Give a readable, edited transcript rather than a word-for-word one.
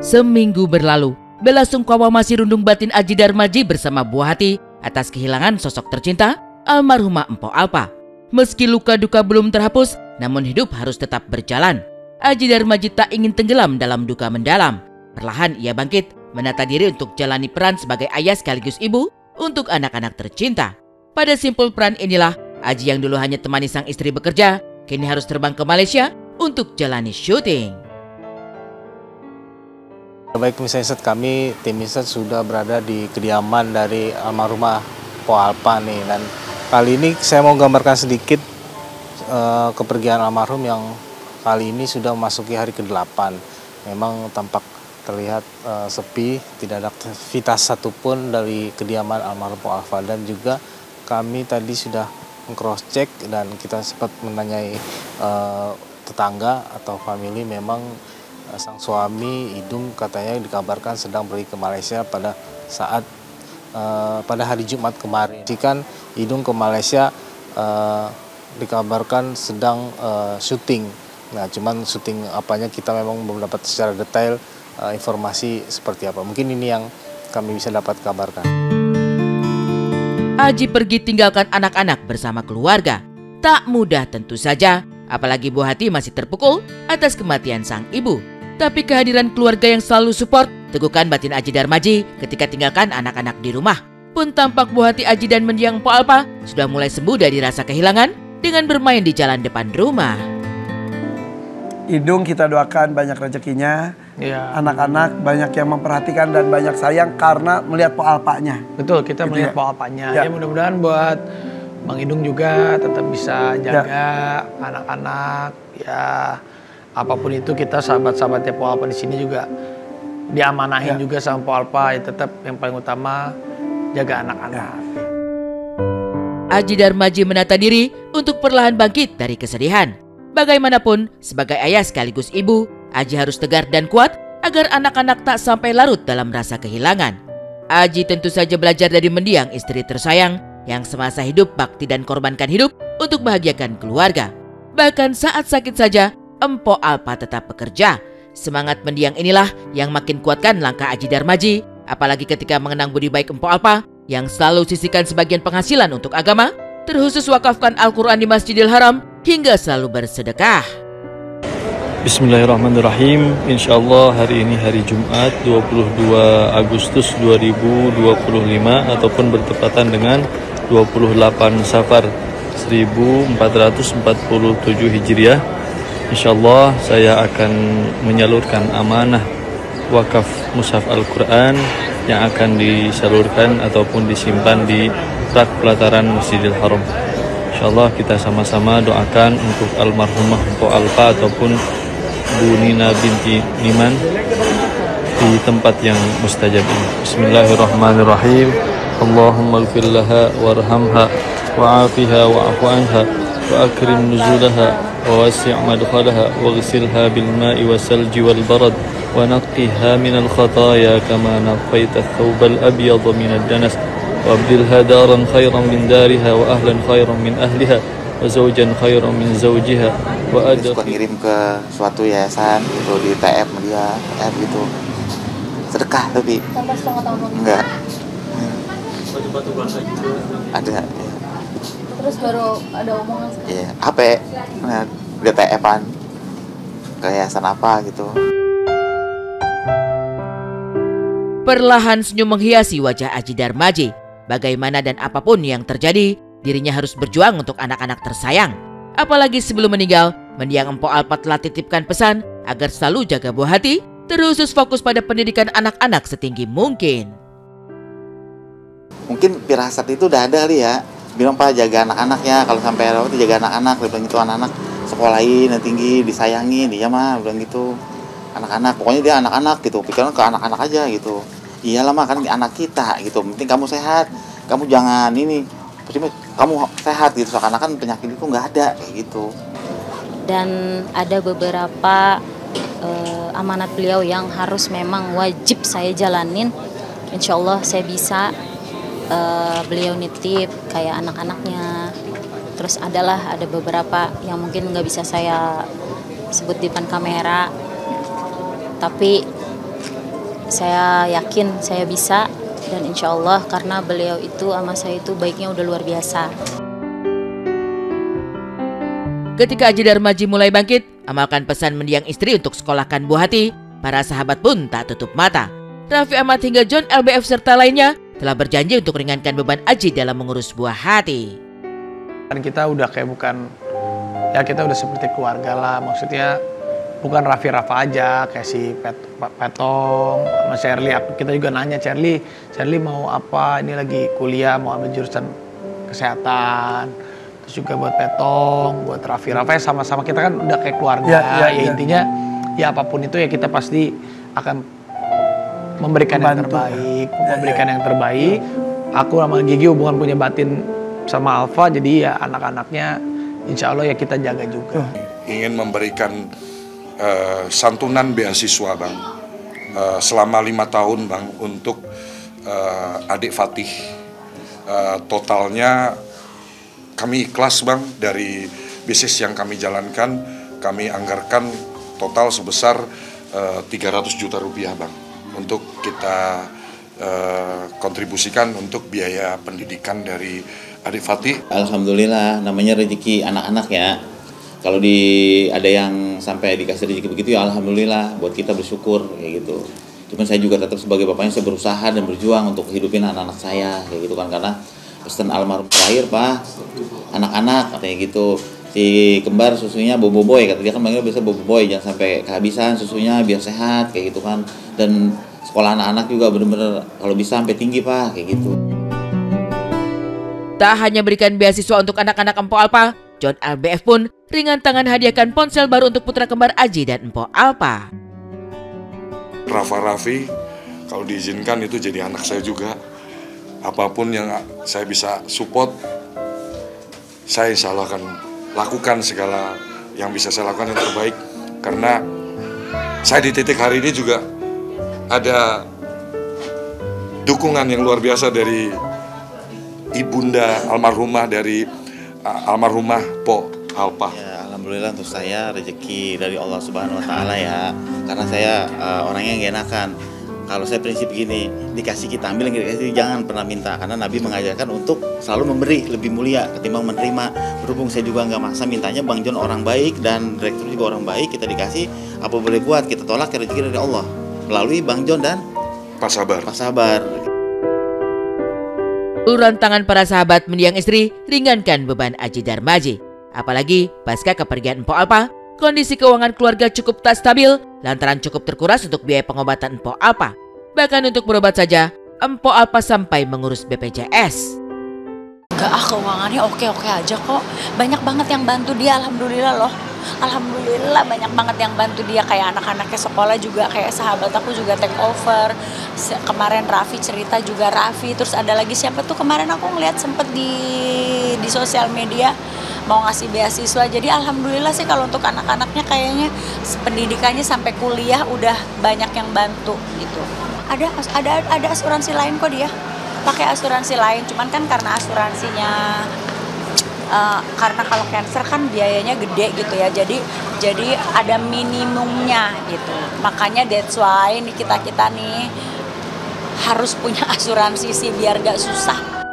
Seminggu berlalu, bela sungkawa masih rundung batin Aji Darmaji bersama buah hati atas kehilangan sosok tercinta almarhumah Empo Alpa. Meski luka duka belum terhapus, namun hidup harus tetap berjalan. Aji Darmaji tak ingin tenggelam dalam duka mendalam. Perlahan ia bangkit, menata diri untuk jalani peran sebagai ayah sekaligus ibu untuk anak-anak tercinta. Pada simpul peran inilah, Aji yang dulu hanya temani sang istri bekerja, kini harus terbang ke Malaysia untuk jalani syuting. Baik pemirsa Insight, kami tim Insight sudah berada di kediaman dari almarhumah Po Alpa nih, dan kali ini saya mau gambarkan sedikit kepergian almarhum yang kali ini sudah memasuki hari ke-8. Memang tampak terlihat sepi, tidak ada aktivitas satupun dari kediaman almarhum Po Alpa, dan juga kami tadi sudah cross check dan kita sempat menanyai tetangga atau family. Memang sang suami Idung katanya dikabarkan sedang pergi ke Malaysia pada saat pada hari Jumat kemarin. Jika Idung ke Malaysia dikabarkan sedang syuting. Nah, cuman syuting apanya kita memang belum dapat secara detail informasi seperti apa. Mungkin ini yang kami bisa dapat kabarkan. Aji pergi tinggalkan anak-anak bersama keluarga. Tak mudah tentu saja, apalagi buah hati masih terpukul atas kematian sang ibu. Tapi kehadiran keluarga yang selalu support teguhkan batin Aji Darmaji ketika tinggalkan anak-anak di rumah. Pun tampak buah hati Aji dan mendiang Po Alpa sudah mulai sembuh dari rasa kehilangan dengan bermain di jalan depan rumah. Idung kita doakan banyak rezekinya, anak-anak banyak yang memperhatikan dan banyak sayang karena melihat Po Alpanya. Betul, kita gitu melihat ya? Po Alpanya. Ya mudah-mudahan buat Bang Idung juga tetap bisa jaga anak-anak. Ya apapun itu kita sahabat-sahabatnya Po Alpa di sini juga diamanahin juga sama Po Alpa. Ya, tetap yang paling utama jaga anak-anak. Aji Darmaji menata diri untuk perlahan bangkit dari kesedihan. Bagaimanapun, sebagai ayah sekaligus ibu, Aji harus tegar dan kuat agar anak-anak tak sampai larut dalam rasa kehilangan. Aji tentu saja belajar dari mendiang istri tersayang yang semasa hidup bakti dan korbankan hidup untuk bahagiakan keluarga. Bahkan saat sakit saja, Empo Alpa tetap bekerja. Semangat mendiang inilah yang makin kuatkan langkah Aji Darmaji, apalagi ketika mengenang budi baik Empo Alpa yang selalu sisihkan sebagian penghasilan untuk agama, terkhusus wakafkan Al-Quran di Masjidil Haram, hingga selalu bersedekah. Bismillahirrahmanirrahim. Insyaallah hari ini hari Jumat 22 Agustus 2025 ataupun bertepatan dengan 28 Safar 1447 Hijriah. Insyaallah saya akan menyalurkan amanah wakaf mushaf Al-Quran yang akan disalurkan ataupun disimpan di rak pelataran Masjidil Haram. Insyaallah kita sama-sama doakan untuk almarhumah Po Alpa ataupun Bu Nina binti Niman di tempat yang mustajab ini. Bismillahirrahmanirrahim. Allahumma ighfir laha warhamha wa'afiha wa'fu anha wa akrim nuzulaha wa wasi' madkhalaha waghsilha bil ma'i wasalji wal barad wa naqqiha minal khataaya kama naqqaita ath-thawbal abyad minad danas وابدلها دارا خيرا من دارها واهلا خيرا من اهلها وزوجا خيرا من زوجها suka ngirim ke suatu yayasan gitu di TF dia gitu sedekah tapi sampai setengah tahun enggak batu bata gitu ada ya. Terus baru ada omongan sekarang iya HP di TF-an ke yayasan apa gitu. Perlahan senyum menghiasi wajah Aji Darmaji. Bagaimana dan apapun yang terjadi, dirinya harus berjuang untuk anak-anak tersayang. Apalagi sebelum meninggal, mendiang Empo Alpa telah titipkan pesan agar selalu jaga buah hati, terkhusus fokus pada pendidikan anak-anak setinggi mungkin. Mungkin firasat itu udah ada kali ya. Bilang Pak jaga anak-anaknya, kalau sampai ada waktu jaga anak-anak, dia bilang gitu anak-anak sekolahin yang tinggi, disayangi, dia mah bilang gitu. Anak-anak, pokoknya dia anak-anak gitu, pikiran ke anak-anak aja gitu. Iyalah mah kan anak kita gitu, penting kamu sehat, kamu jangan ini, kamu sehat gitu, seakan-akan penyakit itu nggak ada kayak gitu. Dan ada beberapa amanat beliau yang harus memang wajib saya jalanin. Insya Allah saya bisa. Beliau nitip kayak anak-anaknya. Terus ada beberapa yang mungkin nggak bisa saya sebut di depan kamera, tapi Saya yakin saya bisa, dan insya Allah karena beliau itu sama saya itu baiknya udah luar biasa. Ketika Aji Darmaji mulai bangkit, amalkan pesan mendiang istri untuk sekolahkan buah hati, para sahabat pun tak tutup mata. Raffi Ahmad hingga John LBF serta lainnya telah berjanji untuk ringankan beban Aji dalam mengurus buah hati. Kan kita udah kayak bukan, ya kita udah seperti keluarga lah, maksudnya bukan Raffi-Rafa aja, kayak si Petong sama Shirley. Kita juga nanya Shirley mau apa, ini lagi kuliah mau ambil jurusan kesehatan. Terus juga buat Petong, buat Raffi-Rafa ya sama-sama kita kan udah kayak keluarga. Ya intinya ya apapun itu ya kita pasti akan memberikan yang terbaik, yang terbaik. Aku sama Gigi hubungan punya batin sama Alfa, jadi ya anak-anaknya insya Allah ya kita jaga juga. Ingin memberikan santunan beasiswa Bang, selama 5 tahun Bang untuk adik Fatih. Totalnya kami ikhlas Bang, dari bisnis yang kami jalankan, kami anggarkan total sebesar 300 juta rupiah Bang, untuk kita kontribusikan untuk biaya pendidikan dari adik Fatih. Alhamdulillah, namanya rezeki anak-anak ya. Kalau ada yang sampai dikasih rezeki begitu ya alhamdulillah, buat kita bersyukur kayak gitu. Cuman saya juga tetap sebagai bapaknya saya berusaha dan berjuang untuk hidupin anak-anak saya kayak gitu kan, karena pesan almarhum terakhir Pak, anak-anak kayak gitu. Si kembar susunya boboiboy, kata dia kan manggil biasa boboiboy, jangan sampai kehabisan susunya biar sehat kayak gitu kan. Dan sekolah anak-anak juga bener-bener kalau bisa sampai tinggi Pak kayak gitu. Tak hanya berikan beasiswa untuk anak-anak Empo Alpa, John LBF pun ringan tangan hadiahkan ponsel baru untuk putra kembar Aji dan Empo Alpa. Raffi, kalau diizinkan itu jadi anak saya juga. Apapun yang saya bisa support, saya insya Allah akan lakukan segala yang bisa saya lakukan yang terbaik. Karena saya di titik hari ini juga ada dukungan yang luar biasa dari ibunda almarhumah, dari almarhumah Po Alpa. Ya, alhamdulillah untuk saya rezeki dari Allah Subhanahu Wa Taala ya. Karena saya orangnya yang gak enakan. Kalau saya prinsip gini, dikasih kita ambil, yang dikasih jangan pernah minta. Karena Nabi mengajarkan untuk selalu memberi, lebih mulia ketimbang menerima. Berhubung saya juga nggak maksa mintanya, Bang John orang baik dan direktur juga orang baik, kita dikasih apa boleh buat, kita tolak rezeki dari Allah melalui Bang John dan Pak Sabar. Uluran tangan para sahabat mendiang istri ringankan beban Aji Darmaji. Apalagi pasca kepergian Empo Alpa, kondisi keuangan keluarga cukup tak stabil lantaran cukup terkuras untuk biaya pengobatan Empo Alpa. Bahkan untuk berobat saja, Empo Alpa sampai mengurus BPJS. Enggak, keuangannya oke-oke aja kok. Banyak banget yang bantu dia, alhamdulillah loh. Alhamdulillah banyak banget yang bantu dia, kayak anak-anaknya sekolah juga, kayak sahabat aku juga take over. Kemarin Raffi cerita juga Raffi, terus ada lagi siapa tuh kemarin aku ngeliat sempet di sosial media mau ngasih beasiswa. Jadi alhamdulillah sih kalau untuk anak-anaknya kayaknya pendidikannya sampai kuliah udah banyak yang bantu gitu. Ada asuransi lain kok dia. Pakai asuransi lain, cuman kan karena asuransinya karena kalau cancer kan biayanya gede gitu ya, jadi ada minimumnya gitu. Makanya that's why nih kita nih harus punya asuransi sih biar gak susah.